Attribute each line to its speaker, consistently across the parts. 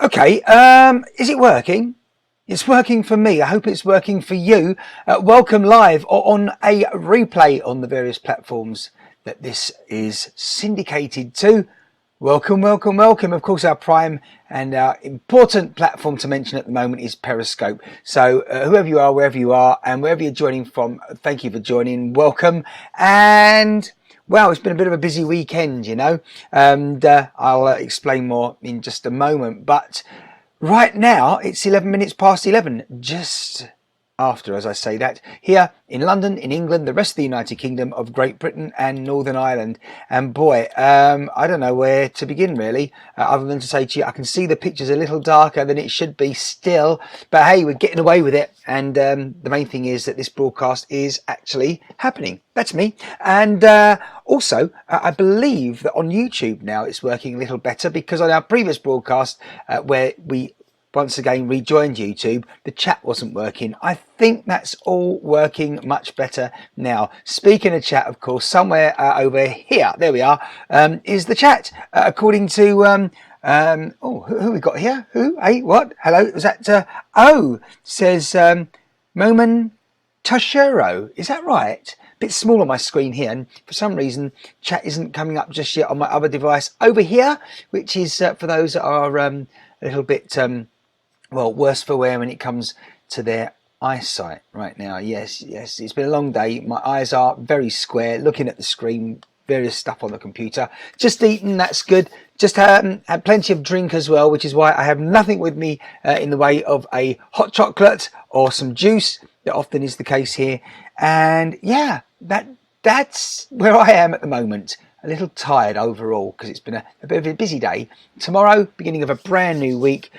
Speaker 1: Okay, is it working? It's working for me. I hope it's working for you. Welcome live or on a replay on the various platforms that this is syndicated to. Welcome, welcome, welcome. Of course, our prime and our important platform to mention at the moment is Periscope. So whoever you are, wherever you are, and wherever you're joining from, thank you for joining. Welcome. And well, it's been a bit of a busy weekend, you know, and I'll explain more in just a moment. But right now, it's 11 minutes past 11, just after, as I say that, here in London, in England, the rest of the United Kingdom of Great Britain and Northern Ireland. And boy, I don't know where to begin really, other than to say to you, I can see the pictures a little darker than it should be still, but hey, we're getting away with it. And the main thing is that this broadcast is actually happening. That's me. And also, I believe that on YouTube now it's working a little better, because on our previous broadcast where we once again rejoined YouTube, the chat wasn't working. I think that's all working much better now. Speaking of chat, of course, somewhere over here, there we are, is the chat. According to, who we got here? Who? Hey, what? Hello? Is that, says Moman Toshiro. Is that right? A bit small on my screen here, and for some reason chat isn't coming up just yet on my other device over here, which is for those that are a little bit well, worse for wear when it comes to their eyesight right now. Yes, it's been a long day. My eyes are very square, looking at the screen, various stuff on the computer. Just eaten, that's good. Just had plenty of drink as well, which is why I have nothing with me in the way of a hot chocolate or some juice. That often is the case here. And yeah, that's where I am at the moment. a little tired overall because it's been a bit of a busy day. Tomorrow, beginning of a brand new week,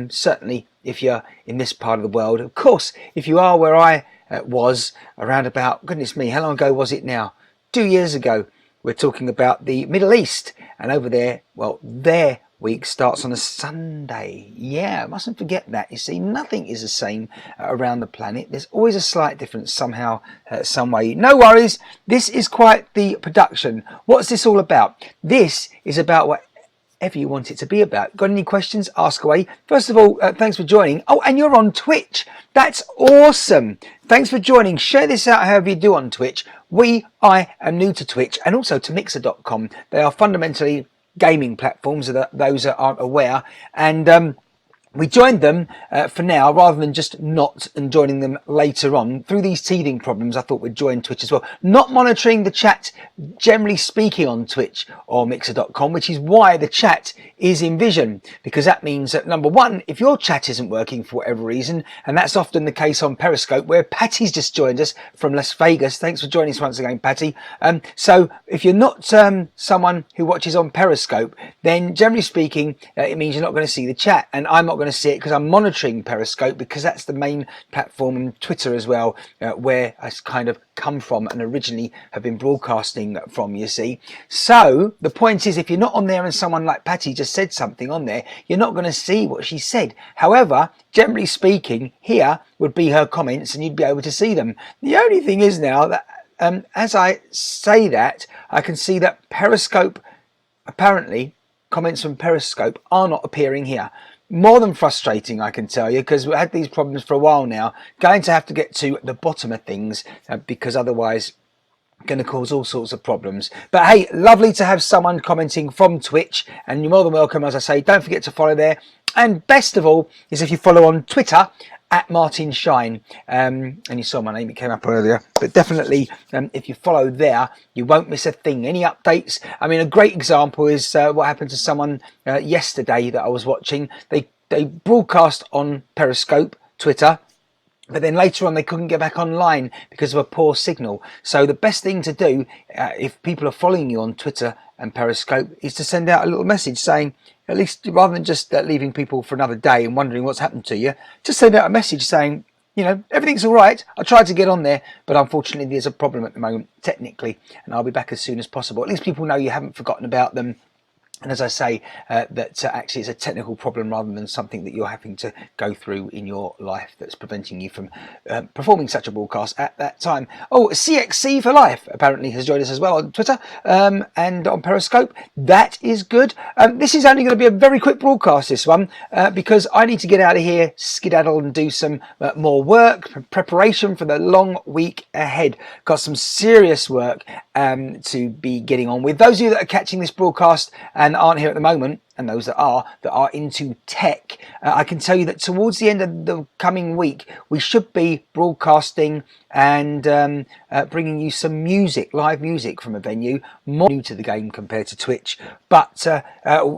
Speaker 1: certainly if you're in this part of the world. Of course, if you are where I was around about, goodness me, how long ago was it now? 2 years ago. We're talking about the Middle East, and over there, well, their week starts on a Sunday. Yeah, mustn't forget that. You see, nothing is the same around the planet. There's always a slight difference somehow, some way. No worries. This is quite the production. What's this all about? This is about whatever you want it to be about. Got any questions? Ask away. First of all, thanks for joining. Oh, and you're on Twitch. That's awesome. Thanks for joining. Share this out however you do on Twitch. I am new to Twitch and also to Mixer.com. They are fundamentally gaming platforms, those that aren't aware, and we joined them for now rather than just not and joining them later on. Through these teething problems, I thought we'd join Twitch as well. Not monitoring the chat, generally speaking, on Twitch or Mixer.com, which is why the chat is in vision, because that means that, number one, if your chat isn't working for whatever reason, and that's often the case on Periscope, where Patty's just joined us from Las Vegas. Thanks for joining us once again, Patty. So if you're not someone who watches on Periscope, then generally speaking, it means you're not going to see the chat, and I'm not going to see it because I'm monitoring Periscope, because that's the main platform, and Twitter as well, where I kind of come from and originally have been broadcasting from, you see. So the point is, if you're not on there and someone like Patty just said something on there, you're not going to see what she said. However, generally speaking, here would be her comments and you'd be able to see them. The only thing is now that as I say that, I can see that Periscope, apparently comments from Periscope are not appearing here. More than frustrating, I can tell you, because we've had these problems for a while now. Going to have to get to the bottom of things because otherwise going to cause all sorts of problems. But hey, lovely to have someone commenting from Twitch, and you're more than welcome. As I say, don't forget to follow there, and best of all is if you follow on Twitter at Martin Shine, and you saw my name, it came up earlier, but definitely if you follow there, you won't miss a thing. Any updates? I mean, a great example is what happened to someone yesterday that I was watching. They broadcast on Periscope, Twitter, but then later on they couldn't get back online because of a poor signal. So the best thing to do if people are following you on Twitter and Periscope is to send out a little message saying, at least rather than just leaving people for another day and wondering what's happened to you, just send out a message saying, you know, everything's all right. I tried to get on there, but unfortunately there's a problem at the moment technically, and I'll be back as soon as possible. At least people know you haven't forgotten about them. And as I say, that actually it's a technical problem rather than something that you're having to go through in your life that's preventing you from performing such a broadcast at that time. Oh, CXC for Life apparently has joined us as well on Twitter and on Periscope. That is good. This is only going to be a very quick broadcast, this one, because I need to get out of here, skedaddle and do some more work, preparation for the long week ahead. Got some serious work to be getting on with. Those of you that are catching this broadcast and aren't here at the moment, and those that are into tech, I can tell you that towards the end of the coming week we should be broadcasting and bringing you some music, live music from a venue more new to the game compared to Twitch, but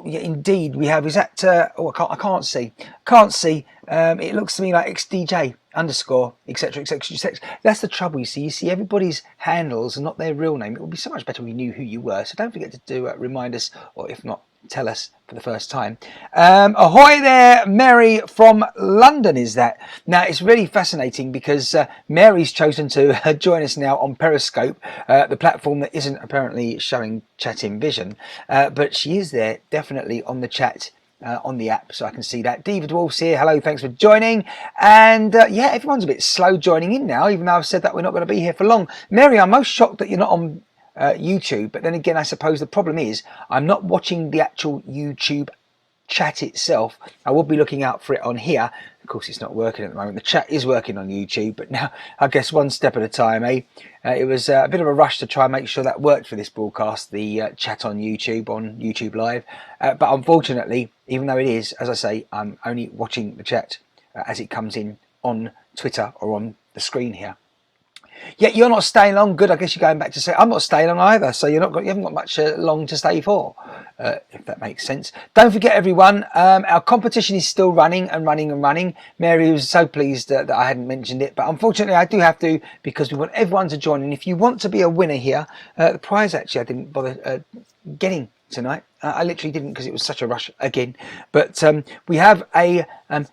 Speaker 1: indeed we have, is that I can't see, it looks to me like XDJ underscore etc etc etc. That's the trouble, you see everybody's handles and not their real name. It would be so much better if we knew who you were, so don't forget to do remind us, or if not, tell us for the first time. Ahoy there, Mary from London is that. Now it's really fascinating because Mary's chosen to join us now on Periscope, the platform that isn't apparently showing chat in vision, but she is there definitely on the chat on the app, so I can see that. David Wolf's here, hello, thanks for joining. And yeah, everyone's a bit slow joining in now, even though I've said that we're not going to be here for long. Mary, I'm most shocked that you're not on YouTube, but then again I suppose the problem is I'm not watching the actual YouTube chat itself. I will be looking out for it on here. Of course it's not working at the moment. The chat is working on YouTube, but now I guess one step at a time, eh? It was a bit of a rush to try and make sure that worked for this broadcast, the chat on YouTube Live, but unfortunately, even though it is, as I say, I'm only watching the chat as it comes in on Twitter or on the screen here. Yeah, you're not staying long. Good. I guess you're going back to say I'm not staying long either. So you haven't got much long to stay for, if that makes sense. Don't forget, everyone, our competition is still running and running and running. Mary was so pleased that I hadn't mentioned it, but unfortunately I do have to, because we want everyone to join. And if you want to be a winner here, the prize actually I didn't bother getting tonight. I literally didn't, because it was such a rush again. But we have a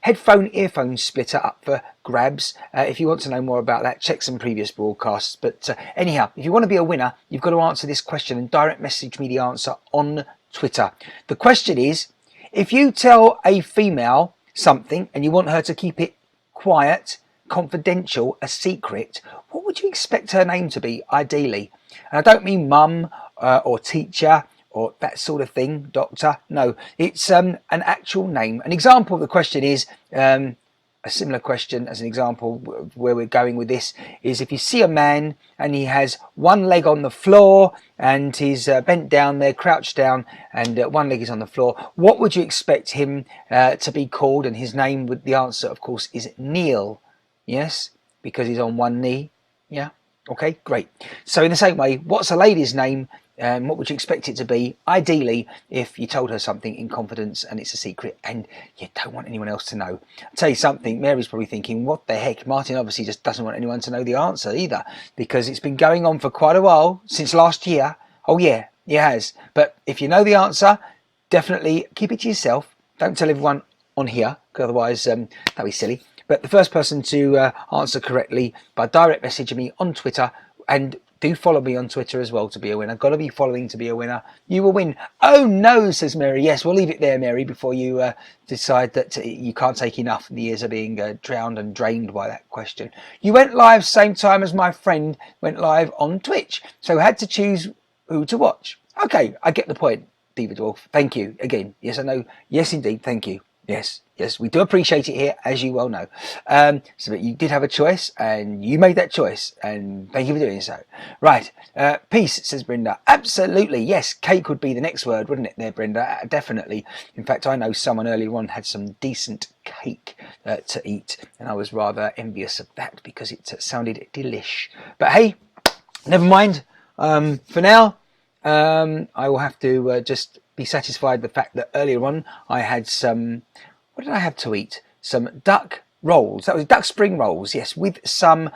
Speaker 1: headphone earphone splitter up for grabs. If you want to know more about that, check some previous broadcasts. But anyhow, if you want to be a winner, you've got to answer this question and direct message me the answer on Twitter. The question is, if you tell a female something and you want her to keep it quiet, confidential, a secret, what would you expect her name to be, ideally? And I don't mean mum or teacher or that sort of thing, doctor. No, it's an actual name. An example of the question is, a similar question as an example where we're going with this is, if you see a man and he has one leg on the floor and he's bent down there, crouched down, and one leg is on the floor, what would you expect him to be called? And his name, with the answer, of course, is Neil. Yes, because he's on one knee. Yeah. Okay, great. So in the same way, what's a lady's name? What would you expect it to be, ideally, if you told her something in confidence and it's a secret and you don't want anyone else to know? I'll tell you something, Mary's probably thinking, what the heck? Martin obviously just doesn't want anyone to know the answer either, because it's been going on for quite a while, since last year. Oh yeah, it has. But if you know the answer, definitely keep it to yourself. Don't tell everyone on here, because otherwise that'd be silly. But the first person to answer correctly by direct messaging me on Twitter, and do follow me on Twitter as well to be a winner. Got to be following to be a winner. You will win. Oh no, says Mary. Yes, we'll leave it there, Mary, before you decide that you can't take enough and the ears are being drowned and drained by that question. You went live same time as my friend went live on Twitch, so had to choose who to watch. Okay, I get the point, Diva Dwarf. Thank you again. Yes, I know. Yes, indeed. Thank you. Yes, we do appreciate it here, as you well know. So that you did have a choice, and you made that choice, and thank you for doing so. Right, peace, says Brenda. Absolutely, yes, cake would be the next word, wouldn't it there, Brenda? Definitely. In fact, I know someone earlier on had some decent cake to eat, and I was rather envious of that, because it sounded delish. But hey, never mind. For now, I will have to just be satisfied with the fact that earlier on I had some, what did I have to eat? Some duck rolls. That was duck spring rolls, yes, with some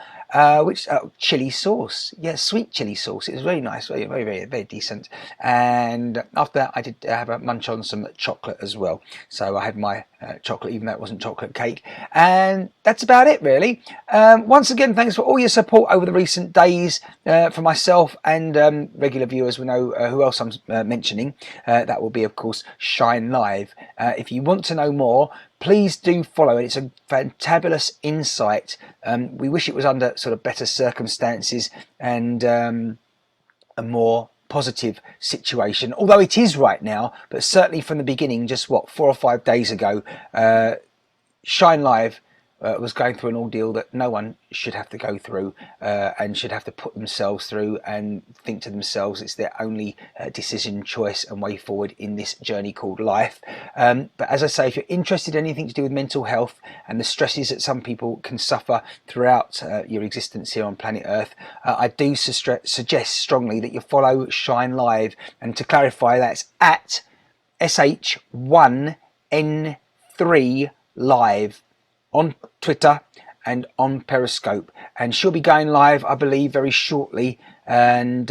Speaker 1: chili sauce. Yes, sweet chili sauce. It was very nice, very, very, very, very decent. And after that, I did have a munch on some chocolate as well. So I had my chocolate, even though it wasn't chocolate cake. And that's about it, really. Once again, thanks for all your support over the recent days for myself and regular viewers. We know who else I'm mentioning. That will be, of course, Shine Live. If you want to know more, please do follow it. It's a fantabulous insight. We wish it was under sort of better circumstances and a more positive situation, although it is right now. But certainly from the beginning, just 4 or 5 days ago, Shine Live was going through an ordeal that no one should have to go through and should have to put themselves through and think to themselves it's their only decision, choice and way forward in this journey called life. But as I say, if you're interested in anything to do with mental health and the stresses that some people can suffer throughout your existence here on planet Earth, I do suggest strongly that you follow Shine Live. And to clarify, that's at SH1N3 Live on Twitter and on Periscope, and she'll be going live, I believe, very shortly, and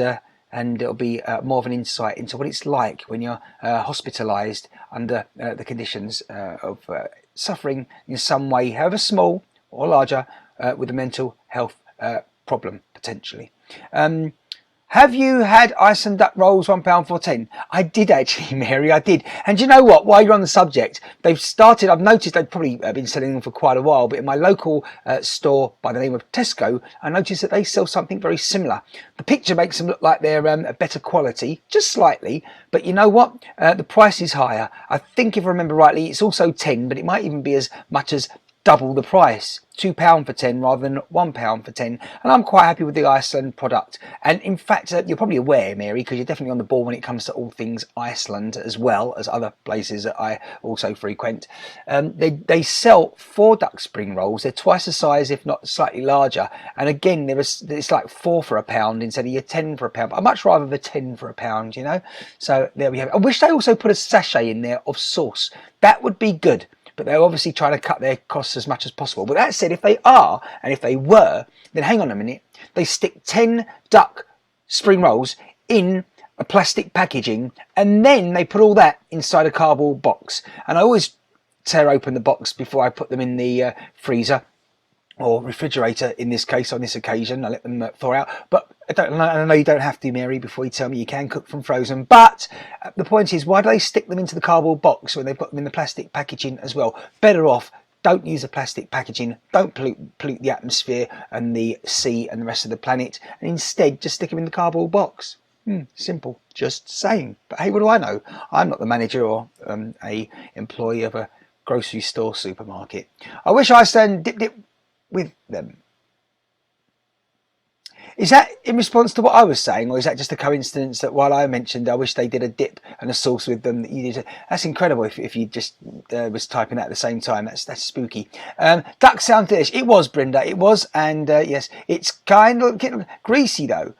Speaker 1: it'll be more of an insight into what it's like when you're hospitalised under the conditions of suffering in some way, however small or larger, with a mental health problem potentially. Have you had ice and duck rolls £1 for 10? I did actually, Mary, I did. And you know what? While you're on the subject, they've started, I've noticed they've probably been selling them for quite a while, but in my local store by the name of Tesco, I noticed that they sell something very similar. The picture makes them look like they're a better quality, just slightly, but you know what? The price is higher. I think if I remember rightly, it's also 10, but it might even be as much as double the price, £2 for 10 rather than £1 for 10, and I'm quite happy with the Iceland product. And in fact, you're probably aware, Mary, because you're definitely on the ball when it comes to all things Iceland, as well as other places that I also frequent. They sell 4 duck spring rolls. They're twice the size, if not slightly larger, and again it's like 4 for £1 instead of your 10 for £1. But I'd much rather the 10 for £1, you know. So there we have it. I wish they also put a sachet in there of sauce. That would be good. But they're obviously trying to cut their costs as much as possible. But that said, if they are, and if they were, then hang on a minute. They stick 10 duck spring rolls in a plastic packaging, and then they put all that inside a cardboard box. And I always tear open the box before I put them in the freezer or refrigerator in this case. On this occasion, I let them thaw out. But I know you don't have to, Mary, before you tell me you can cook from frozen. But the point is, why do they stick them into the cardboard box when they've got them in the plastic packaging as well? Better off, don't use the plastic packaging. Don't pollute the atmosphere and the sea and the rest of the planet. And instead, just stick them in the cardboard box. Simple, just saying. But hey, what do I know? I'm not the manager or a employee of a grocery store supermarket. I wish Iceland dipped it with them. Is that in response to what I was saying, or is that just a coincidence that while I mentioned I wish they did a dip and a sauce with them, that you did? That's incredible if you just was typing that at the same time. That's spooky. Duck sound dish. It was, Brenda. It was, and yes, it's kind of greasy though.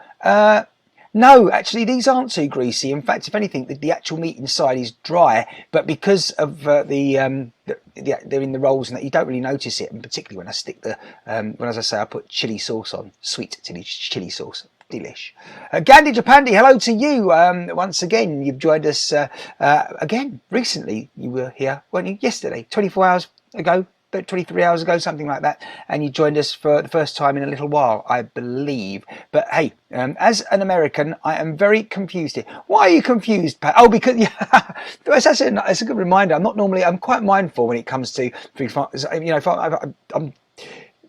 Speaker 1: No, actually, these aren't too greasy. In fact, if anything, the actual meat inside is dry. But because of they're in the rolls and that, you don't really notice it. And particularly when I stick as I say, I put chili sauce on, sweet chili sauce. Delish. Gandhi Japandi, hello to you. Once again, you've joined us again recently. You were here, weren't you? Yesterday, 24 hours ago. 23 hours ago, something like that, and you joined us for the first time in a little while, I believe. But hey, as an American, I am very confused here. Why are you confused, Pat? Oh, because yeah, that's a good reminder. I'm quite mindful when it comes to,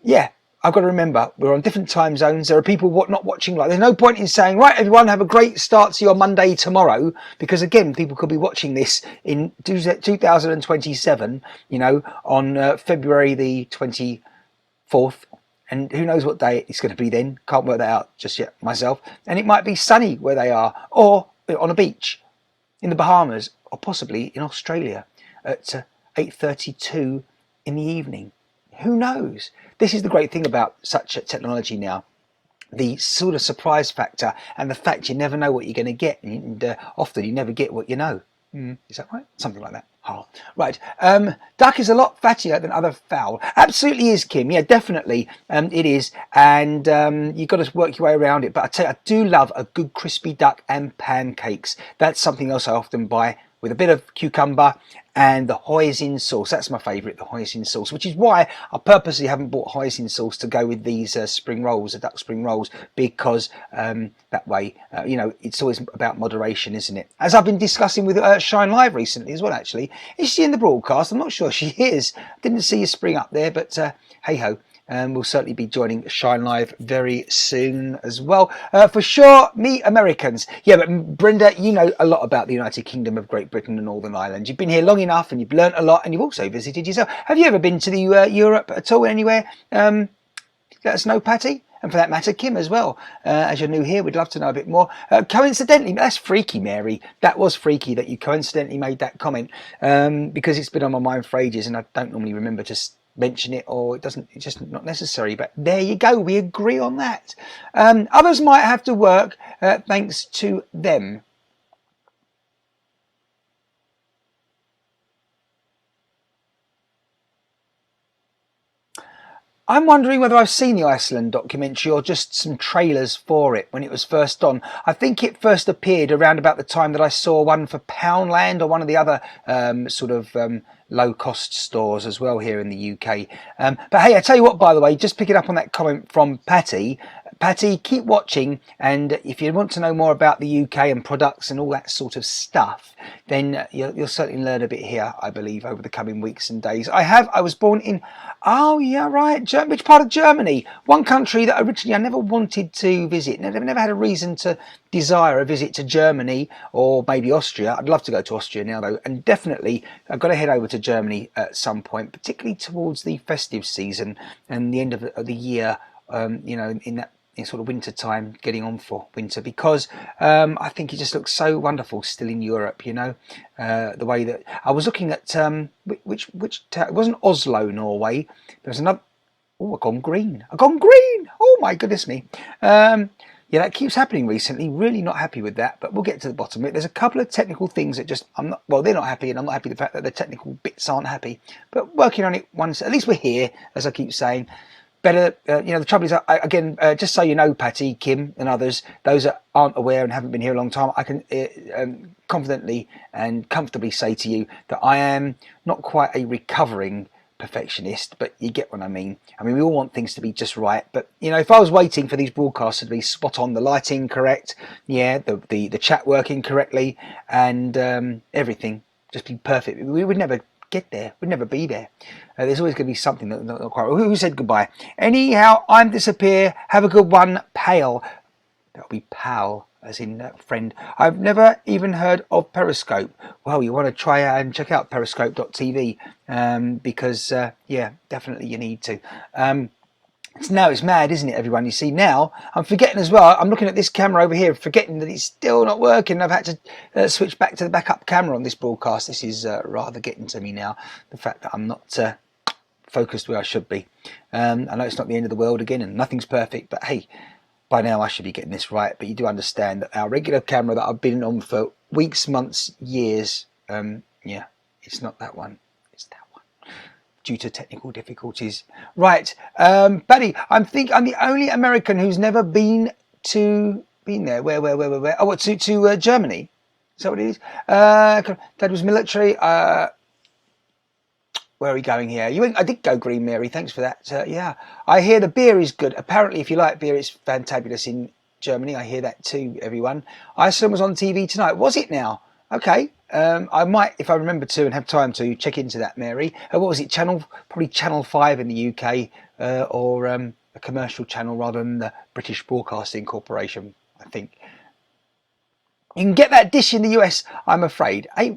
Speaker 1: yeah. I've got to remember, we're on different time zones. There are people not watching. There's no point in saying, right, everyone, have a great start to your Monday tomorrow, because again, people could be watching this in 2027, on February the 24th, and who knows what day it's going to be then. Can't work that out just yet myself. And it might be sunny where they are, or on a beach in the Bahamas, or possibly in Australia at 8:32 in the evening. Who knows? This is the great thing about such technology now. The sort of surprise factor and the fact you never know what you're going to get. And often you never get what you know. Is that right? Something like that. Oh, right. Duck is a lot fattier than other fowl. Absolutely is, Kim. Yeah, definitely it is. And you've got to work your way around it. But I tell you, I do love a good crispy duck and pancakes. That's something else I often buy, with a bit of cucumber and the hoisin sauce. That's my favourite, the hoisin sauce, which is why I purposely haven't bought hoisin sauce to go with these spring rolls, the duck spring rolls, because that way, it's always about moderation, isn't it? As I've been discussing with Shine Live recently as well, actually. Is she in the broadcast? I'm not sure she is. Didn't see a spring up there, but hey-ho. We'll certainly be joining Shine Live very soon as well. For sure, me Americans. Yeah, but Brenda, you know a lot about the United Kingdom of Great Britain and Northern Ireland. You've been here long enough and you've learnt a lot, and you've also visited yourself. Have you ever been to the Europe at all, anywhere? Let us know, Patty. And for that matter, Kim as well. As you're new here, we'd love to know a bit more. Coincidentally, that's freaky, Mary. That was freaky that you coincidentally made that comment, because it's been on my mind for ages and I don't normally remember to mention it, or it's just not necessary. But there you go, we agree on that. Others might have to work thanks to them. I'm wondering whether I've seen the Iceland documentary or just some trailers for it when it was first on. I think it first appeared around about the time that I saw one for Poundland or one of the other low-cost stores as well here in the UK. But hey, I tell you what, by the way, just picking up on that comment from Patty, Patty, keep watching, and if you want to know more about the UK and products and all that sort of stuff, then you'll certainly learn a bit here, I believe, over the coming weeks and days. I was born in, oh yeah, right, which part of Germany? One country that originally I never wanted to visit, never had a reason to desire a visit to Germany or maybe Austria. I'd love to go to Austria now though, and definitely I've got to head over to Germany at some point, particularly towards the festive season and the end of the year, in that sort of winter time, getting on for winter, because I think it just looks so wonderful still in Europe, the way that I was looking at which town. It wasn't Oslo, Norway. There was another. Oh, I've gone green. Oh my goodness me. Yeah, that keeps happening recently. Really not happy with that, but we'll get to the bottom of it. There's a couple of technical things that just they're not happy, and I'm not happy with the fact that the technical bits aren't happy. But working on it once, at least we're here, as I keep saying. Better, the trouble is, again, just so you know, Patty, Kim, and others, those that aren't aware and haven't been here a long time, I can confidently and comfortably say to you that I am not quite a recovering perfectionist, but you get what I mean. I mean, we all want things to be just right, but if I was waiting for these broadcasts to be spot on, the lighting correct, the chat working correctly, and everything just be perfect, we would never get there. We'd never be there. There's always going to be something that not quite. Who said goodbye? Anyhow, I'm Disappear. Have a good one, Pale. That'll be pal, as in friend. I've never even heard of Periscope. Well, you want to try and check out periscope.tv, because definitely you need to. It's mad, isn't it, everyone? You see, now I'm forgetting as well. I'm looking at this camera over here, forgetting that it's still not working. I've had to switch back to the backup camera on this broadcast. This is rather getting to me now, the fact that I'm not focused where I should be. I know it's not the end of the world again, and nothing's perfect, but hey, by now I should be getting this right. But you do understand that our regular camera that I've been on for weeks, months, years, it's not that one. It's that one, due to technical difficulties. Right, Buddy, I'm the only American who's never been there. Where? Oh, to Germany. Is that what it is? That was military. Where are we going here? I did go green, Mary. Thanks for that. Yeah, I hear the beer is good. Apparently, if you like beer, it's fantabulous in Germany. I hear that too, everyone. Iceland was on TV tonight. Was it now? Okay. I might, if I remember to and have time to, check into that, Mary. What was it? Probably Channel 5 in the UK, or a commercial channel rather than the British Broadcasting Corporation, I think. You can get that dish in the US, I'm afraid. Hey,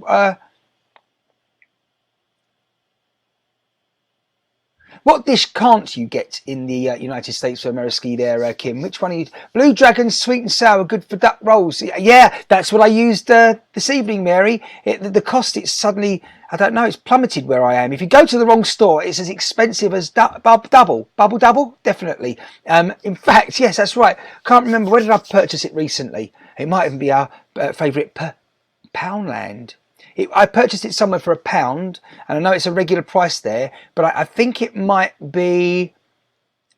Speaker 1: what dish can't you get in the United States of America there, Kim? Which one are you? Blue Dragon, sweet and sour, good for duck rolls. Yeah, that's what I used this evening, Mary. The cost, it's suddenly, I don't know, it's plummeted where I am. If you go to the wrong store, it's as expensive as Bubble Double, definitely. In fact, yes, that's right. Can't remember, where did I purchase it recently? It might even be our favourite Poundland. I purchased it somewhere for £1, and I know it's a regular price there, but I think it might be,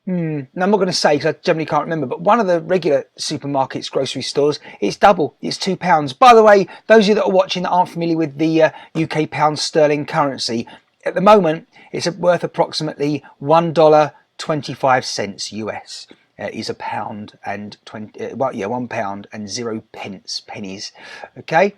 Speaker 1: no, I'm not going to say because I generally can't remember, but one of the regular supermarkets, grocery stores, it's double, it's £2. By the way, those of you that are watching that aren't familiar with the UK pound sterling currency, at the moment it's worth approximately $1.25 US. Is £1 and £1 and 0 pennies. Okay.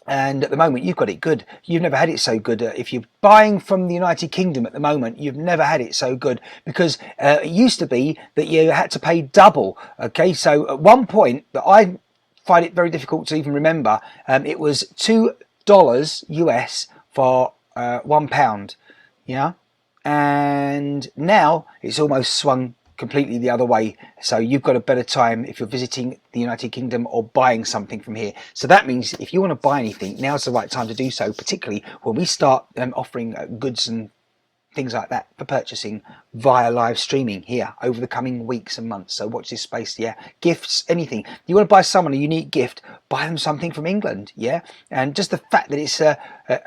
Speaker 1: And at the moment, you've got it good. You've never had it so good. If you're buying from the United Kingdom at the moment, you've never had it so good, because it used to be that you had to pay double. Okay, so at one point, that I find it very difficult to even remember, it was $2 US for £1. Yeah, and now it's almost swung completely the other way. So you've got a better time if you're visiting the United Kingdom or buying something from here. So that means if you want to buy anything, now's the right time to do so, particularly when we start offering goods and things like that for purchasing via live streaming here over the coming weeks and months. So watch this space. Yeah, gifts, anything you want to buy someone a unique gift, buy them something from England. Yeah, and just the fact that it's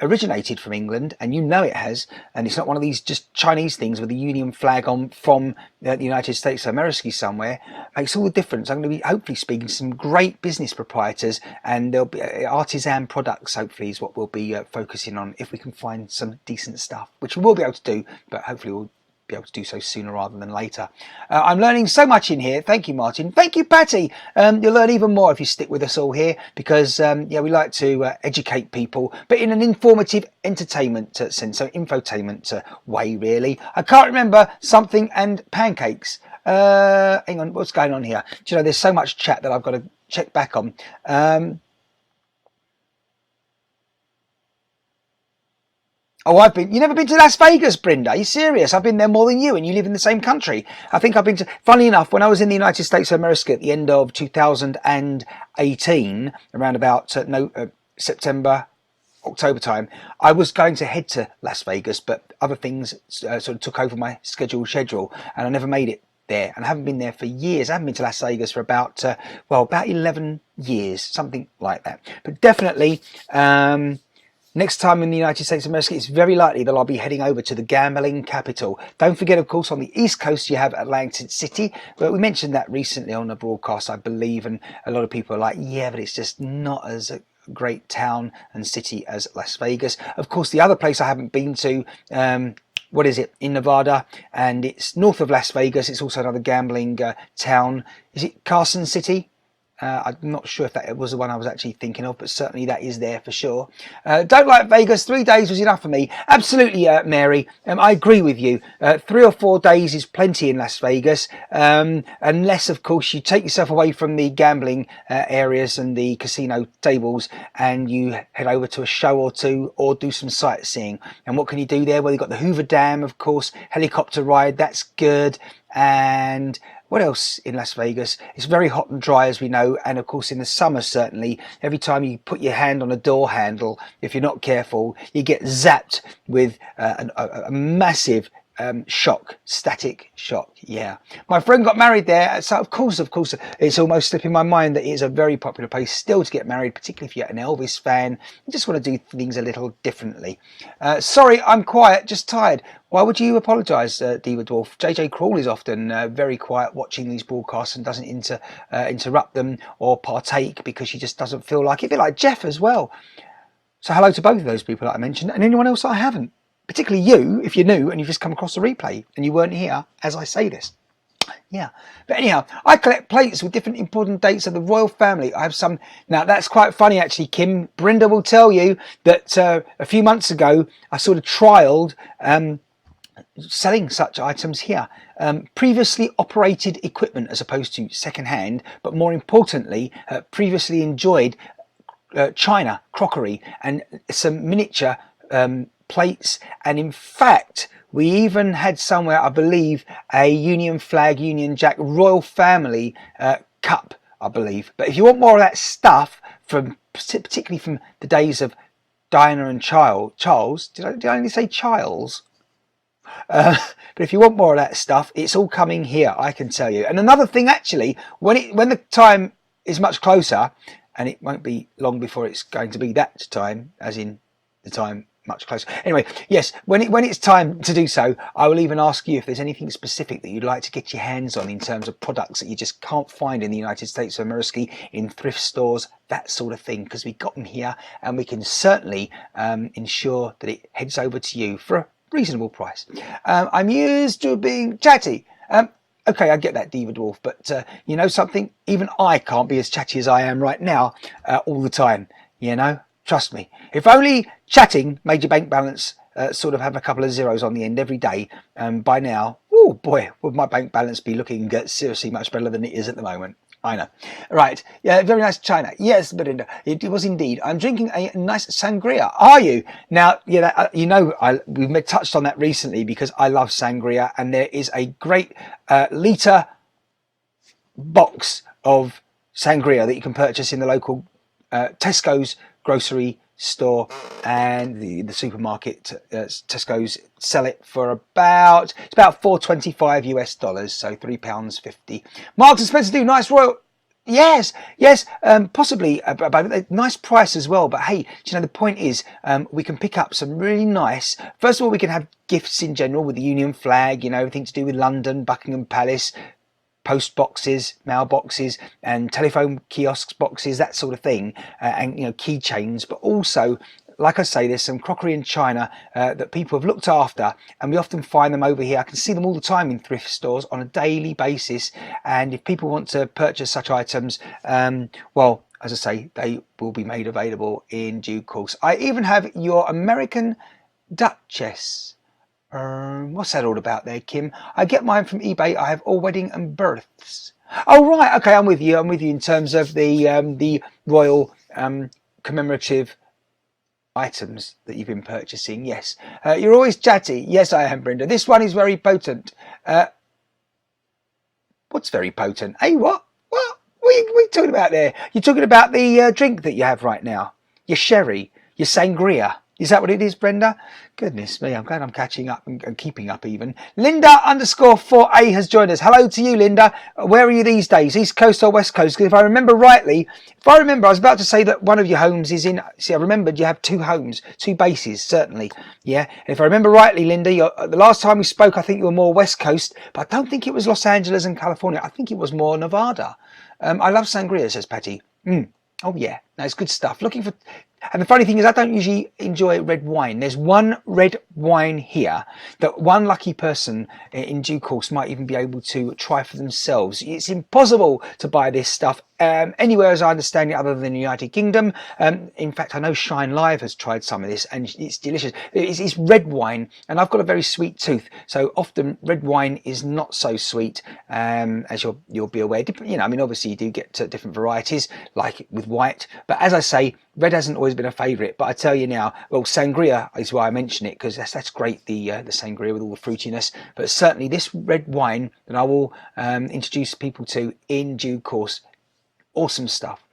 Speaker 1: originated from England, and it has, and it's not one of these just Chinese things with the Union flag on from the United States of America somewhere, makes all the difference. I'm going to be hopefully speaking to some great business proprietors, and there'll be artisan products, hopefully, is what we'll be focusing on, if we can find some decent stuff, which we will be able to do, but hopefully we'll be able to do so sooner rather than later. I'm learning so much in here. Thank you, Martin. Thank you, Patty. You'll learn even more if you stick with us all here, because yeah, we like to educate people, but in an informative entertainment sense, so infotainment way, really. I can't remember something and pancakes. Hang on, what's going on here? Do you know, there's so much chat that I've got to check back on. Oh, you never been to Las Vegas, Brenda? Are you serious? I've been there more than you, and you live in the same country. I think I've been to, funny enough, when I was in the United States of America at the end of 2018, around about September, October time, I was going to head to Las Vegas, but other things sort of took over my schedule, and I never made it there, and I haven't been there for years. I haven't been to Las Vegas for about 11 years, something like that. But definitely, next time in the United States of America, it's very likely that I'll be heading over to the gambling capital. Don't forget, of course, on the East Coast, you have Atlantic City. But we mentioned that recently on the broadcast, I believe, and a lot of people are like, yeah, but it's just not as a great town and city as Las Vegas. Of course, the other place I haven't been to, what is it, in Nevada, and it's north of Las Vegas. It's also another gambling town. Is it Carson City? I'm not sure if that was the one I was actually thinking of, but certainly that is there for sure. Don't like Vegas. 3 days was enough for me. Absolutely, Mary. I agree with you. 3 or 4 days is plenty in Las Vegas, unless, of course, you take yourself away from the gambling areas and the casino tables, and you head over to a show or two, or do some sightseeing. And what can you do there? Well, you've got the Hoover Dam, of course, helicopter ride. That's good. And what else in Las Vegas? It's very hot and dry, as we know, and of course in the summer, certainly, every time you put your hand on a door handle, if you're not careful, you get zapped with a massive static shock. Yeah, my friend got married there, so of course it's almost slipping my mind that it is a very popular place still to get married, particularly if you're an Elvis fan. You just want to do things a little differently. Sorry, I'm quiet, just tired. Why would you apologise, Diva Dwarf? JJ Crawl is often very quiet watching these broadcasts and doesn't interrupt them or partake because she just doesn't feel like it. A bit like Jeff as well. So hello to both of those people that I mentioned, and anyone else I haven't. Particularly you, if you're new and you've just come across the replay and you weren't here as I say this. Yeah, but anyhow, I collect plates with different important dates of the royal family. I have some. Now, that's quite funny, actually, Kim. Brenda will tell you that a few months ago, I sort of trialled selling such items here. Previously operated equipment as opposed to second-hand, but more importantly, previously enjoyed china, crockery, and some miniature plates. And in fact, we even had somewhere, I believe, a Union flag, Union Jack, royal family cup, I believe. But if you want more of that stuff, particularly from the days of Diana and Charles, did I only say Charles? But if you want more of that stuff, it's all coming here, I can tell you. And another thing, actually, when the time is much closer, and it won't be long before it's going to be that time, as in the time much closer. Anyway, yes, when it's time to do so, I will even ask you if there's anything specific that you'd like to get your hands on in terms of products that you just can't find in the United States of America, in thrift stores, that sort of thing, because we got them here, and we can certainly ensure that it heads over to you for a reasonable price. I'm used to being chatty. Okay, I get that, Diva Dwarf, but you know something? Even I can't be as chatty as I am right now all the time, you know? Trust me. If only chatting made your bank balance sort of have a couple of zeros on the end every day, by now, oh boy, would my bank balance be looking seriously much better than it is at the moment. I know. Right. Yeah, very nice china. Yes, Belinda, it was indeed. I'm drinking a nice sangria. Are you? Now, yeah, you know, we've touched on that recently because I love sangria, and there is a great litre box of sangria that you can purchase in the local Tesco's grocery store, and the supermarket. Tesco's sell it for about $4.25 US, so £3.50. Marks and Spencer do nice royal. Yes, possibly about a nice price as well. But hey, do you know, the point is, we can pick up some really nice. First of all, we can have gifts in general with the Union flag, you know, everything to do with London, Buckingham Palace, post boxes, mail boxes, and telephone kiosks boxes, that sort of thing, and you know, keychains. But also, like I say, there's some crockery in China that people have looked after, and we often find them over here. I can see them all the time in thrift stores on a daily basis, and if people want to purchase such items, well, as I say, they will be made available in due course. I even have your American Duchess. What's that all about there, Kim? I get mine from eBay. I have all wedding and births. Oh, right. Okay, I'm with you. I'm with you in terms of the royal commemorative items that you've been purchasing. Yes. You're always chatty. Yes, I am, Brenda. This one is very potent. What's very potent? Hey, what? What are you talking about there? You're talking about the drink that you have right now. Your sherry, your sangria. Is that what it is, Brenda? Goodness me, I'm glad I'm catching up and keeping up even. Linda_4A has joined us. Hello to you, Linda. Where are you these days? East Coast or West Coast? Because if I remember rightly, I was about to say that one of your homes is in... See, I remembered you have two homes, two bases, certainly. Yeah, and if I remember rightly, Linda, the last time we spoke, I think you were more West Coast, but I don't think it was Los Angeles and California. I think it was more Nevada. I love sangria, says Patty. Oh, yeah, that's good stuff. And the funny thing is, I don't usually enjoy red wine. There's one red wine here that one lucky person in due course might even be able to try for themselves. It's impossible to buy this stuff anywhere, as I understand it, other than the United Kingdom. In fact, I know Shine Live has tried some of this, and it's delicious. It's red wine, and I've got a very sweet tooth, so often red wine is not so sweet, as you'll be aware. You know, I mean, obviously you do get different varieties, like with white, but as I say, red hasn't always been a favourite. But I tell you now, well, sangria is why I mention it, because that's great, the sangria with all the fruitiness. But certainly this red wine that I will introduce people to in due course. Awesome stuff.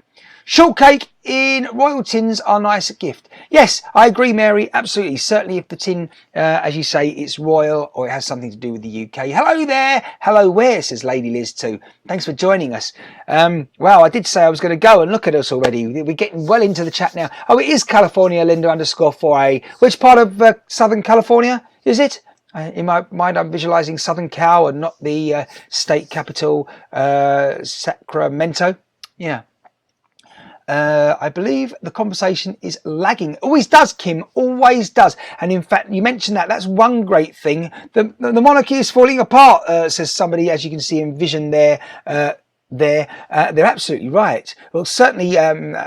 Speaker 1: Shortcake in royal tins are nice gift. Yes, I agree, Mary. Absolutely. Certainly if the tin, as you say, it's royal or it has something to do with the UK. Hello there. Hello where, says Lady Liz too. Thanks for joining us. Wow, I did say I was going to go, and look at us already. We're getting well into the chat now. Oh, it is California, Linda_4A. Which part of Southern California is it? In my mind, I'm visualizing Southern Cal and not the state capital, Sacramento. Yeah. I believe the conversation is lagging. Always does, Kim. Always does. And in fact, you mentioned that. That's one great thing. The monarchy is falling apart, says somebody, as you can see in vision there. They're absolutely right. Well, certainly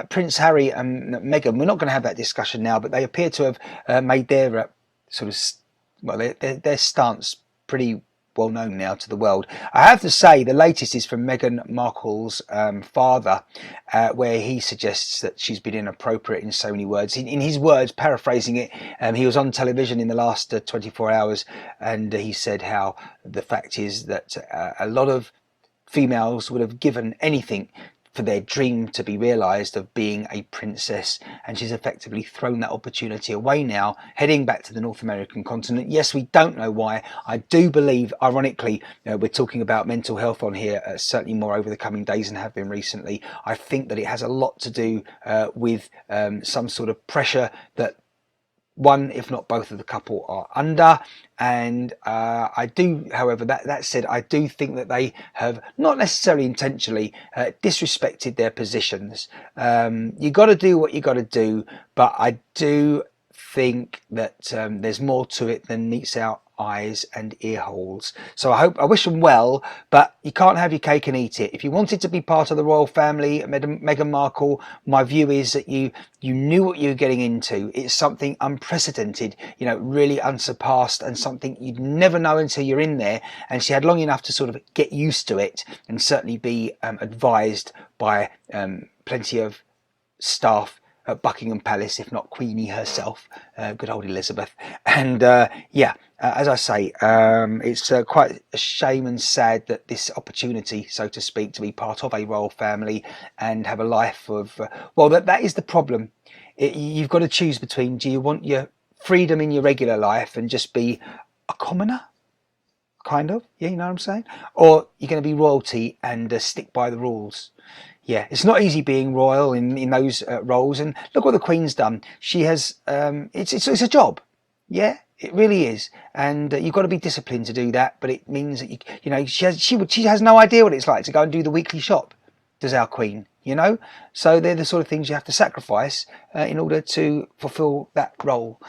Speaker 1: Prince Harry and Meghan, we're not going to have that discussion now, but they appear to have made their their stance pretty well known now to the world. I have to say the latest is from Meghan Markle's father, where he suggests that she's been inappropriate in so many words. In his words, paraphrasing it, he was on television in the last 24 hours, and he said how the fact is that a lot of females would have given anything for their dream to be realised of being a princess, and she's effectively thrown that opportunity away now, heading back to the North American continent. Yes, we don't know why. I do believe, ironically, we're talking about mental health on here, certainly more over the coming days and have been recently. I think that it has a lot to do with some sort of pressure that one, if not both of the couple are under. And I do, however, that said, I do think that they have not necessarily intentionally disrespected their positions. You got to do what you got to do, but I do think that there's more to it than meets our eyes and ear holes. So I wish them well, but you can't have your cake and eat it. If you wanted to be part of the royal family, Meghan Markle, my view is that you knew what you were getting into. It's something unprecedented, really unsurpassed, and something you'd never know until you're in there. And she had long enough to sort of get used to it, and certainly be advised by plenty of staff at Buckingham Palace, if not Queenie herself, good old Elizabeth. And as I say, it's quite a shame and sad that this opportunity, so to speak, to be part of a royal family and have a life of, that is the problem. You've got to choose between, do you want your freedom in your regular life and just be a commoner? Kind of, yeah, you know what I'm saying? Or you're going to be royalty and stick by the rules. Yeah, it's not easy being royal in those roles. And look what the Queen's done. She has, it's a job. Yeah, it really is. And you've got to be disciplined to do that. But it means that, she has no idea what it's like to go and do the weekly shop, does our Queen, So they're the sort of things you have to sacrifice in order to fulfill that role.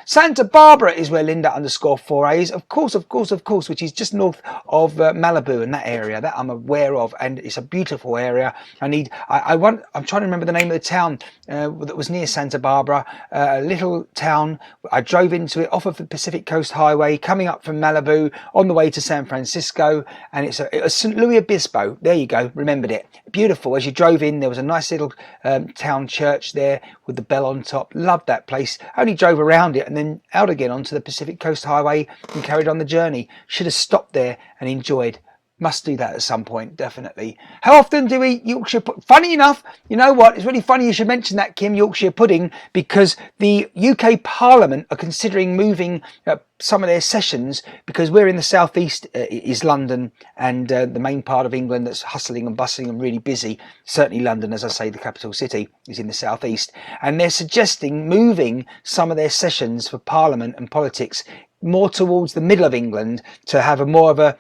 Speaker 1: Santa Barbara is where Linda_4A is, of course, which is just north of Malibu and that area that I'm aware of, and it's a beautiful area. I'm trying to remember the name of the town that was near Santa Barbara, a little town. I drove into it off of the Pacific Coast Highway, coming up from Malibu on the way to San Francisco, and it was St. Louis Obispo. There you go, remembered it. Beautiful. As you drove in, there was a nice little town church there with the bell on top. Loved that place. Only drove around it and then out again onto the Pacific Coast Highway and carried on the journey. Should have stopped there and enjoyed. Must do that at some point, definitely. How often do we eat Yorkshire pudding? Funny enough, you know what? It's really funny you should mention that, Kim, Yorkshire pudding, because the UK Parliament are considering moving some of their sessions, because we're in the southeast is London, and the main part of England that's hustling and bustling and really busy. Certainly London, as I say, the capital city, is in the southeast. And they're suggesting moving some of their sessions for Parliament and politics more towards the middle of England, to have a more of a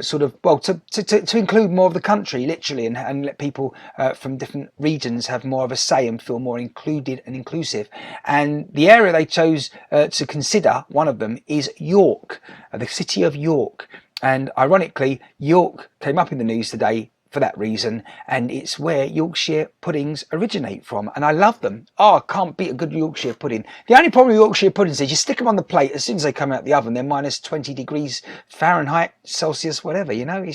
Speaker 1: to include more of the country, literally, and let people from different regions have more of a say and feel more included and inclusive. And the area they chose to consider, one of them, is York, the city of York. And ironically, York came up in the news today for that reason, and it's where Yorkshire puddings originate from, and I love them. I can't beat a good Yorkshire pudding. The only problem with Yorkshire puddings is you stick them on the plate, as soon as they come out the oven, they're minus 20 degrees Fahrenheit, Celsius, whatever, you know.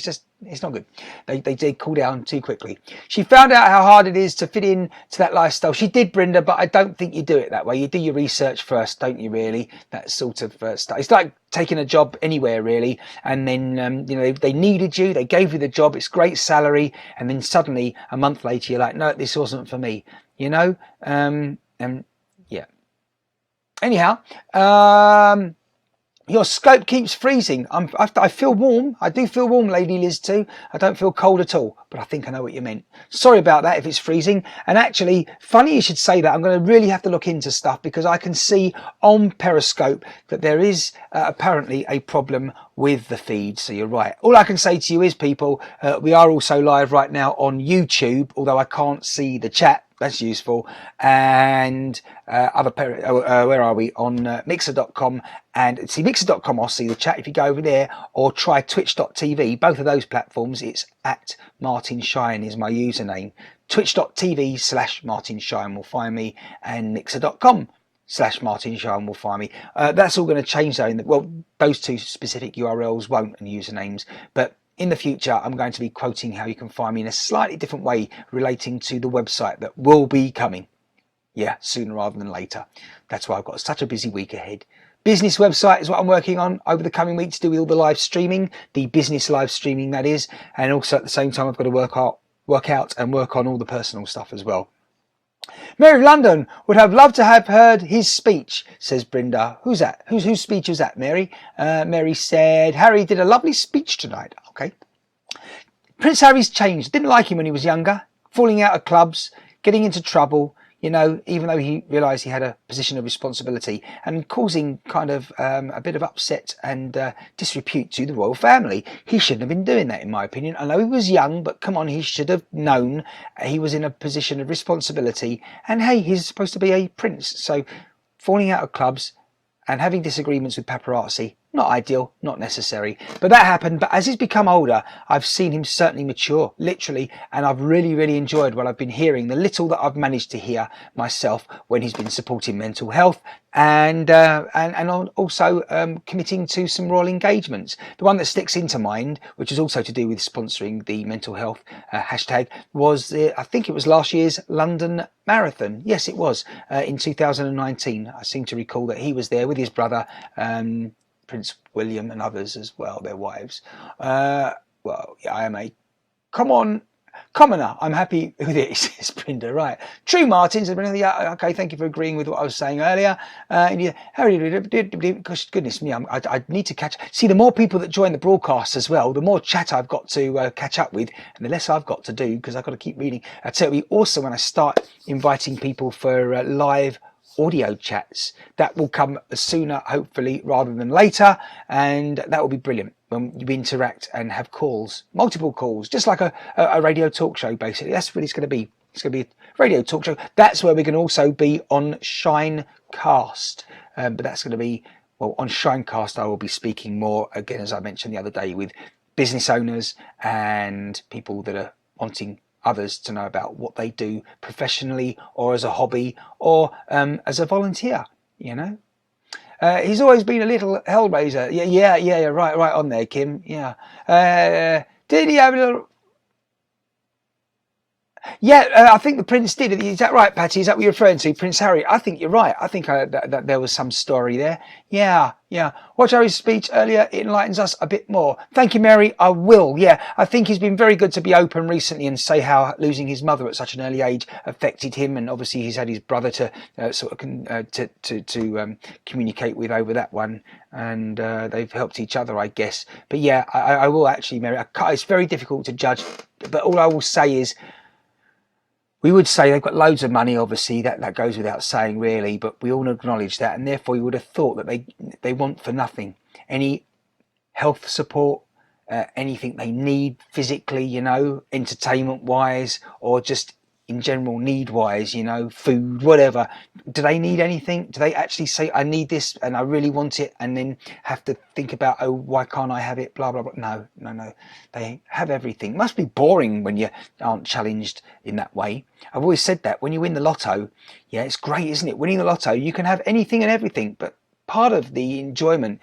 Speaker 1: It's not good. They cool down too quickly. She found out how hard it is to fit in to that lifestyle. She did, Brenda, but I don't think you do it that way. You do your research first, don't you, really? That sort of stuff. It's like taking a job anywhere, really, and then they needed you, they gave you the job, it's great salary, and then suddenly a month later you're like, no, this wasn't for me, you know. Yeah. Anyhow, your scope keeps freezing. I feel warm. I do feel warm, Lady Liz, too. I don't feel cold at all, but I think I know what you meant. Sorry about that if it's freezing. And actually, funny you should say that. I'm going to really have to look into stuff, because I can see on Periscope that there is apparently a problem with the feed. So you're right. All I can say to you is, people, we are also live right now on YouTube, although I can't see the chat. That's useful. And where are we? On Mixer.com. And see, Mixer.com, I'll see the chat if you go over there, or try Twitch.tv. Both of those platforms, it's at Martin Shine is my username. Twitch.tv/Martin Shine will find me, and Mixer.com/Martin Shine will find me. That's all going to change though. Well, those two specific URLs won't, and usernames, but in the future, I'm going to be quoting how you can find me in a slightly different way relating to the website that will be coming. Yeah, sooner rather than later. That's why I've got such a busy week ahead. Business website is what I'm working on over the coming week to do with all the live streaming, the business live streaming that is, and also at the same time I've got to work out and work on all the personal stuff as well. Mary of London would have loved to have heard his speech, says Brenda. Who's that? Whose speech was that, Mary? Mary said, Harry did a lovely speech tonight. Okay. Prince Harry's changed. Didn't like him when he was younger. Falling out of clubs, getting into trouble, you know, even though he realised he had a position of responsibility, and causing kind of a bit of upset and disrepute to the royal family. He shouldn't have been doing that, in my opinion. I know he was young, but come on, he should have known he was in a position of responsibility. And hey, he's supposed to be a prince. So falling out of clubs and having disagreements with paparazzi, not ideal, not necessary, but that happened. But as he's become older, I've seen him certainly mature, literally, and I've really enjoyed what I've been hearing, the little that I've managed to hear myself when he's been supporting mental health and also committing to some royal engagements. The one that sticks into mind, which is also to do with sponsoring the mental health hashtag, was I think it was last year's London Marathon. Yes, it was in 2019. I seem to recall that he was there with his brother, Prince William, and others as well, their wives. Well, yeah, I am a commoner. I'm happy with it, says Brenda. Right. True, Martin, says Brenda. Yeah, okay, thank you for agreeing with what I was saying earlier. Goodness me, I need to catch. See, the more people that join the broadcast as well, the more chat I've got to catch up with, and the less I've got to do, because I've got to keep reading. I tell you, also when I start inviting people for live audio chats, that will come sooner, hopefully, rather than later, and that will be brilliant when you interact and have calls, multiple calls, just like a radio talk show. Basically, that's what it's going to be. It's going to be a radio talk show. That's where we're going to also be on Shinecast. But that's going to be, well, on Shinecast I will be speaking more, again, as I mentioned the other day, with business owners and people that are wanting others to know about what they do professionally or as a hobby or as a volunteer, you know. He's always been a little hellraiser. Yeah, right on there, Kim. Yeah. Did he have a little... Yeah, I think the Prince did. Is that right, Patty? Is that what you're referring to? Prince Harry? I think you're right. I think that there was some story there. Yeah. Watch Harry's speech earlier. It enlightens us a bit more. Thank you, Mary. I will. Yeah, I think he's been very good to be open recently and say how losing his mother at such an early age affected him. And obviously he's had his brother to communicate with over that one. And they've helped each other, I guess. But yeah, I will actually, Mary. It's very difficult to judge. But all I will say is, we would say they've got loads of money, obviously, that goes without saying, really, but we all acknowledge that, and therefore you would have thought that they want for nothing. Any health support, anything they need physically, you know, entertainment-wise, or just in general need-wise, you know, food, whatever. Do they need anything? Do they actually say, I need this and I really want it, and then have to think about, oh, why can't I have it, blah, blah, blah. No. They have everything. It must be boring when you aren't challenged in that way. I've always said that when you win the lotto, yeah, it's great, isn't it? Winning the lotto, you can have anything and everything, but part of the enjoyment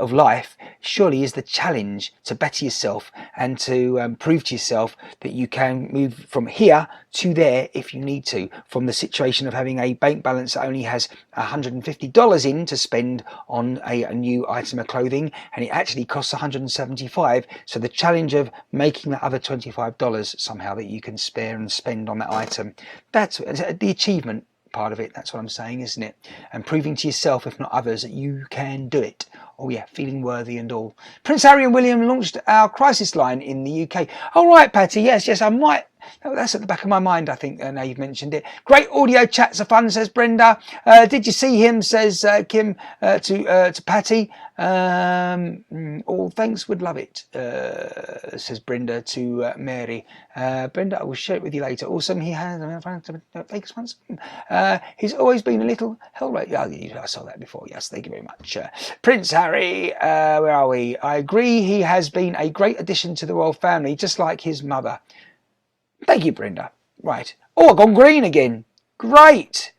Speaker 1: of life surely is the challenge to better yourself and to prove to yourself that you can move from here to there if you need to, from the situation of having a bank balance that only has $150 in to spend on a new item of clothing, and it actually costs $175. So the challenge of making that other $25 somehow that you can spare and spend on that item, that's the achievement part of it. That's what I'm saying, isn't it? And proving to yourself, if not others, that you can do it. Oh yeah, feeling worthy and all. Prince Harry and William launched our crisis line in the UK. Oh right, Patty, yes, I might. That's at the back of my mind, I think, now you've mentioned it. Great audio chats are fun, says Brenda. Did you see him, says Kim to Patty. All thanks, would love it, says Brenda to Mary. Brenda, I will share it with you later. Awesome, he has Vegas once. He's always been a little hellraiser. I saw that before. Yes, thank you very much. Prince Harry, where are we? I agree, he has been a great addition to the royal family, just like his mother. Thank you, Brenda. Right. Oh, I've gone green again. Great.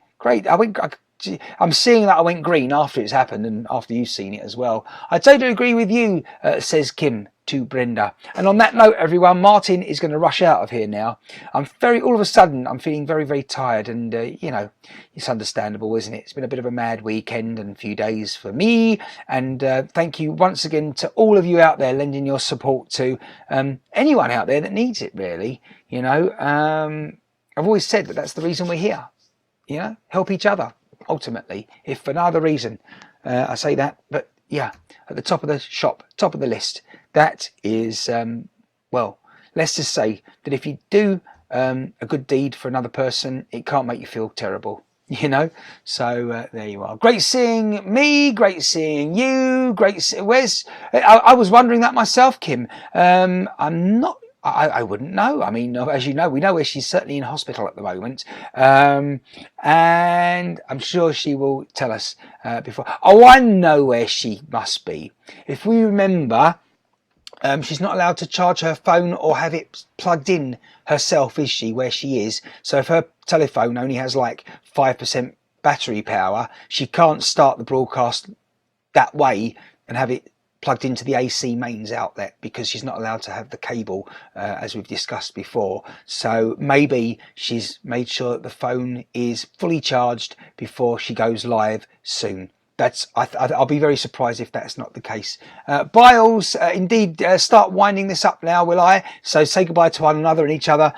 Speaker 1: I'm seeing that I went green after it's happened and after you've seen it as well. I totally agree with you, says Kim to Brenda. And on that note, everyone, Martin is going to rush out of here now. All of a sudden, I'm feeling very, very tired, and, you know, it's understandable, isn't it? It's been a bit of a mad weekend and a few days for me. And thank you once again to all of you out there lending your support to anyone out there that needs it, really. You know, I've always said that that's the reason we're here. You know, help each other, ultimately, if for no other reason. I say that, but yeah, at the top of the shop, top of the list, that is, well, let's just say that if you do a good deed for another person, it can't make you feel terrible, you know. So there you are. Great seeing me, great seeing you, I was wondering that myself, Kim. I'm not, I wouldn't know. I mean, as you know, we know where she's certainly in hospital at the moment. And I'm sure she will tell us before. Oh, I know where she must be. If we remember, she's not allowed to charge her phone or have it plugged in herself, is she, where she is? So if her telephone only has like 5% battery power, she can't start the broadcast that way and have it plugged into the AC mains outlet, because she's not allowed to have the cable, as we've discussed before. So maybe she's made sure that the phone is fully charged before she goes live soon. I'll be very surprised if that's not the case. Biles, indeed, start winding this up now, will I? So say goodbye to one another and each other,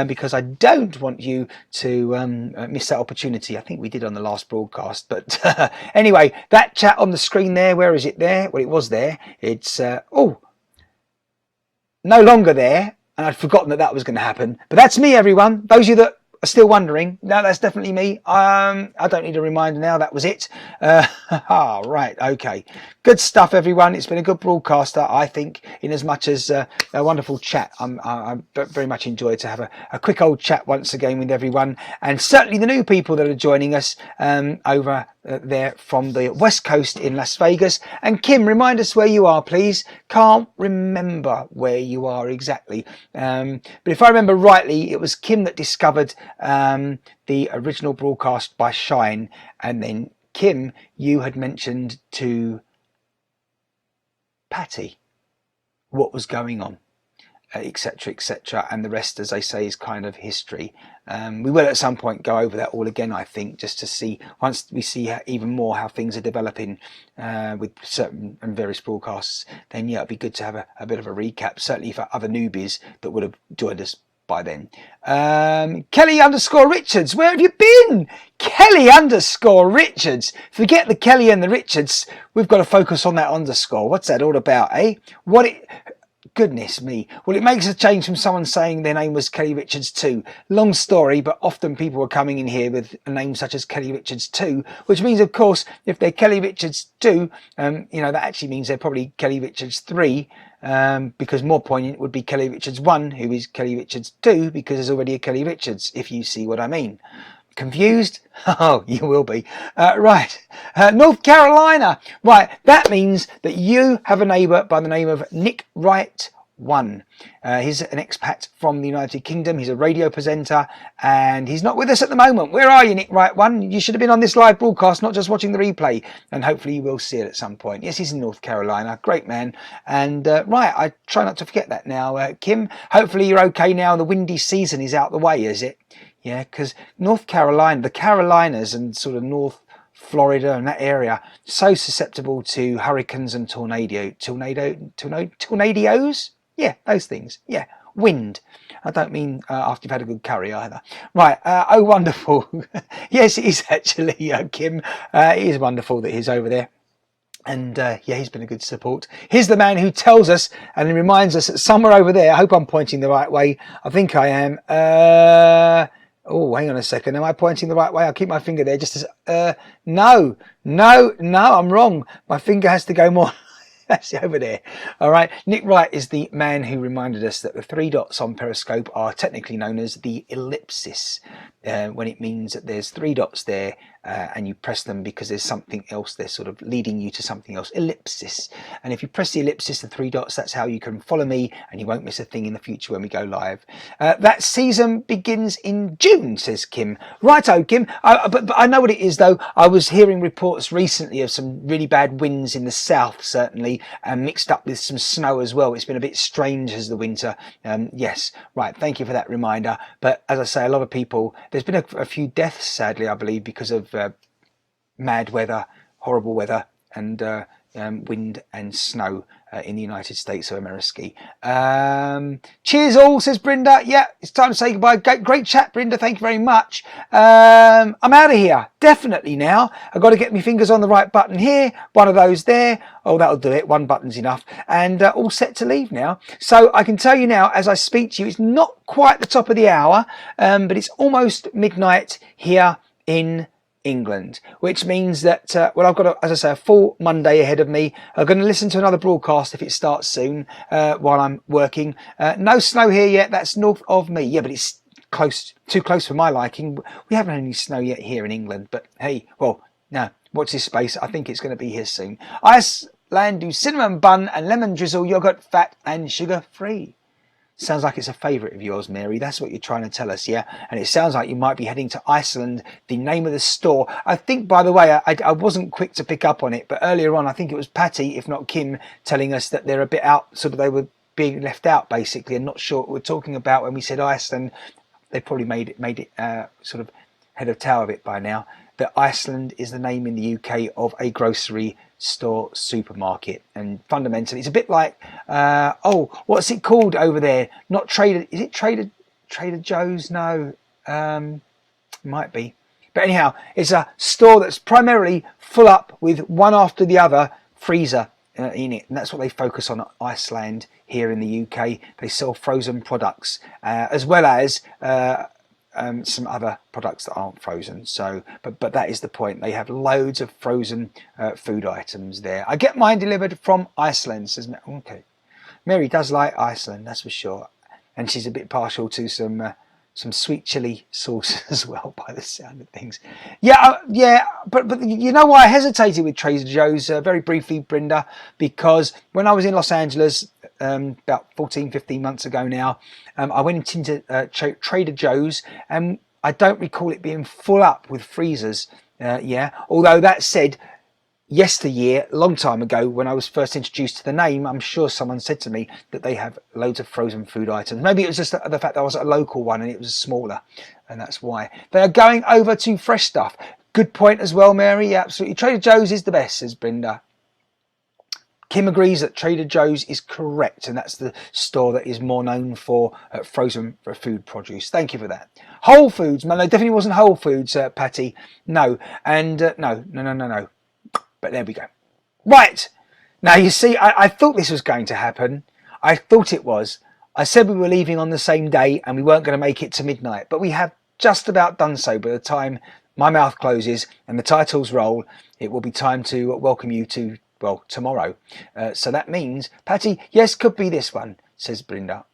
Speaker 1: because I don't want you to miss that opportunity. I think we did on the last broadcast. But anyway, that chat on the screen there, where is it there? Well, it was there. It's, no longer there. And I'd forgotten that was going to happen. But that's me, everyone. Those of you that are still wondering, no, that's definitely me. I don't need a reminder now. That was it. Right. Okay. Good stuff, everyone. It's been a good broadcaster, I think, in as much as a wonderful chat. I very much enjoyed to have a quick old chat once again with everyone, and certainly the new people that are joining us over there from the West Coast in Las Vegas. And Kim, remind us where you are, please. Can't remember where you are exactly, but if I remember rightly, it was Kim that discovered the original broadcast by Shine, and then Kim, you had mentioned to Patty what was going on, etc., etc., and the rest, as I say, is kind of history. We will at some point go over that all again, I think, just to see, once we see even more how things are developing with certain and various broadcasts, then yeah, it'd be good to have a bit of a recap, certainly for other newbies that would have joined us by then. Kelly_Richards, where have you been? Kelly_Richards. Forget the Kelly and the Richards. We've got to focus on that underscore. What's that all about, eh? Goodness me. Well, it makes a change from someone saying their name was Kelly Richards 2. Long story, but often people are coming in here with a name such as Kelly Richards 2, which means, of course, if they're Kelly Richards 2, that actually means they're probably Kelly Richards 3, because more poignant would be Kelly Richards 1, who is Kelly Richards 2, because there's already a Kelly Richards, if you see what I mean. Confused? Oh, you will be. Right. North Carolina. Right. That means that you have a neighbour by the name of Nick Wright 1. He's an expat from the United Kingdom. He's a radio presenter, and he's not with us at the moment. Where are you, Nick Wright 1? You should have been on this live broadcast, not just watching the replay, and hopefully you will see it at some point. Yes, he's in North Carolina. Great man. And right, I try not to forget that now. Kim, hopefully you're okay now. The windy season is out the way, is it? Yeah, because North Carolina, the Carolinas and sort of North Florida and that area, so susceptible to hurricanes and tornadoes? Yeah, those things. Yeah, wind. I don't mean after you've had a good curry either. Right, oh wonderful. Yes, it is actually, Kim. It is wonderful that he's over there. And yeah, he's been a good support. Here's the man who tells us and reminds us that somewhere over there, I hope I'm pointing the right way. I think I am. Oh, hang on a second. Am I pointing the right way? I'll keep my finger there just as... No, I'm wrong. My finger has to go more... That's over there. All right. Nick Wright is the man who reminded us that the 3 dots on Periscope are technically known as the ellipsis, when it means that there's 3 dots there and you press them because there's something else. They're sort of leading you to something else. Ellipsis. And if you press the ellipsis, the 3 dots, that's how you can follow me and you won't miss a thing in the future when we go live. That season begins in June, says Kim. Righto, Kim. But I know what it is, though. I was hearing reports recently of some really bad winds in the south, certainly, and mixed up with some snow as well. It's been a bit strange as the winter. Yes, right. Thank you for that reminder. But as I say, a lot of people, there's been a few deaths, sadly, I believe, because of mad weather, horrible weather, and wind and snow in the United States of America. Cheers all, says Brenda. Yeah, it's time to say goodbye. Great chat, Brenda. Thank you very much. I'm out of here. Definitely now. I've got to get my fingers on the right button here. One of those there. Oh, that'll do it. One button's enough. And all set to leave now. So I can tell you now, as I speak to you, it's not quite the top of the hour, but it's almost midnight here in England, which means that well, I've got as I say, a full Monday ahead of me. I'm going to listen to another broadcast if it starts soon while I'm working. No snow here yet. That's north of me. Yeah, but it's too close for my liking. We haven't had any snow yet here in England, but hey, well, no, watch this space. I think it's going to be here soon. Iceland do cinnamon bun and lemon drizzle yogurt, fat and sugar free. Sounds like it's a favourite of yours, Mary. That's what you're trying to tell us, yeah? And it sounds like you might be heading to Iceland. The name of the store. I think, by the way, I wasn't quick to pick up on it, but earlier on, I think it was Patty, if not Kim, telling us that they're a bit out, sort of they were being left out, basically, and not sure what we're talking about when we said Iceland. They probably made it sort of head of tail of it by now. That Iceland is the name in the UK of a grocery store supermarket, and fundamentally it's a bit like what's it called over there? Not Trader, is it Trader Joe's? No, might be, but anyhow, it's a store that's primarily full up with one after the other freezer in it, and that's what they focus on at Iceland here in the UK. They sell frozen products as well as some other products that aren't frozen. So, but that is the point. They have loads of frozen food items there. I get mine delivered from Iceland, says Mary. Okay, Mary does like Iceland, that's for sure, and she's a bit partial to some sweet chili sauce as well, by the sound of things. Yeah, but you know why I hesitated with Trader Joe's very briefly, Brenda, because when I was in Los Angeles about 15 months ago now, I went into Trader Joe's, and I don't recall it being full up with freezers. Although that said, yesteryear, a long time ago, when I was first introduced to the name, I'm sure someone said to me that they have loads of frozen food items. Maybe it was just the fact that I was at a local one and it was smaller, and that's why. They are going over to fresh stuff. Good point as well, Mary. Yeah, absolutely. Trader Joe's is the best, says Brenda. Kim agrees that Trader Joe's is correct, and that's the store that is more known for frozen food produce. Thank you for that. Whole Foods, man, it definitely wasn't Whole Foods, Patty. No, and no. But there we go. Right. Now, you see, I thought this was going to happen. I thought it was. I said we were leaving on the same day and we weren't going to make it to midnight. But we have just about done so. By the time my mouth closes and the titles roll, it will be time to welcome you to, well, tomorrow. So that means, Patty, yes, could be this one, says Brenda.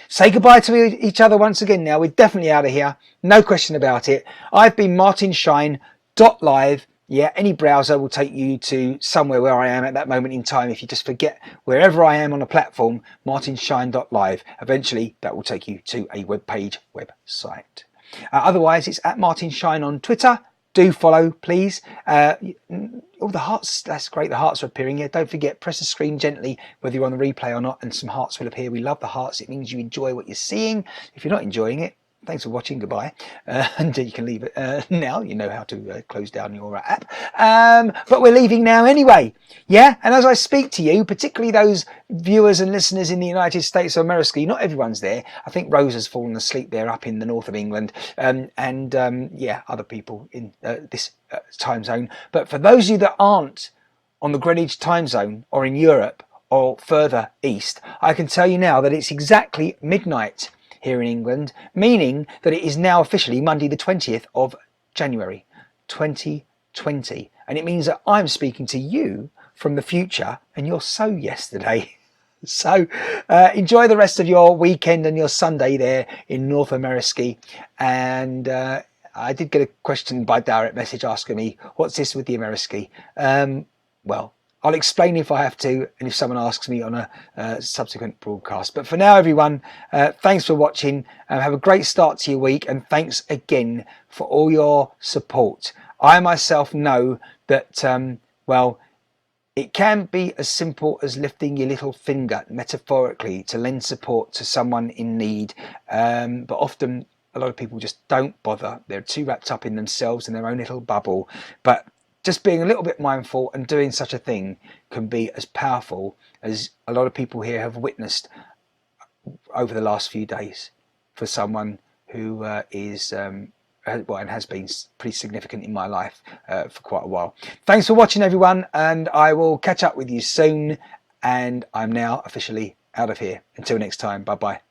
Speaker 1: Say goodbye to each other once again now. We're definitely out of here. No question about it. I've been martinshine.live. Yeah, any browser will take you to somewhere where I am at that moment in time. If you just forget wherever I am on a platform, martinshine.live, eventually that will take you to a website. Otherwise, it's at Martin Shine on Twitter. Do follow, please. All the hearts, that's great. The hearts are appearing here. Don't forget, press the screen gently, whether you're on the replay or not, and some hearts will appear. We love the hearts. It means you enjoy what you're seeing. If you're not enjoying it, thanks for watching. Goodbye. And you can leave it now. You know how to close down your app. But we're leaving now anyway. Yeah. And as I speak to you, particularly those viewers and listeners in the United States of America, not everyone's there. I think Rose has fallen asleep there up in the north of England. Other people in this time zone. But for those of you that aren't on the Greenwich time zone or in Europe or further east, I can tell you now that it's exactly midnight here in England, meaning that it is now officially Monday the 20th of January 2020, and it means that I'm speaking to you from the future and you're so yesterday. So enjoy the rest of your weekend and your Sunday there in North America. And I did get a question by direct message asking me, what's this with the America? Well, I'll explain if I have to, and if someone asks me on a subsequent broadcast. But for now, everyone, thanks for watching. Have a great start to your week, and thanks again for all your support. I myself know that, it can be as simple as lifting your little finger, metaphorically, to lend support to someone in need. But often, a lot of people just don't bother. They're too wrapped up in themselves and their own little bubble. But just being a little bit mindful and doing such a thing can be as powerful as a lot of people here have witnessed over the last few days for someone who and has been pretty significant in my life for quite a while. Thanks for watching, everyone, and I will catch up with you soon. And I'm now officially out of here. Until next time, bye-bye.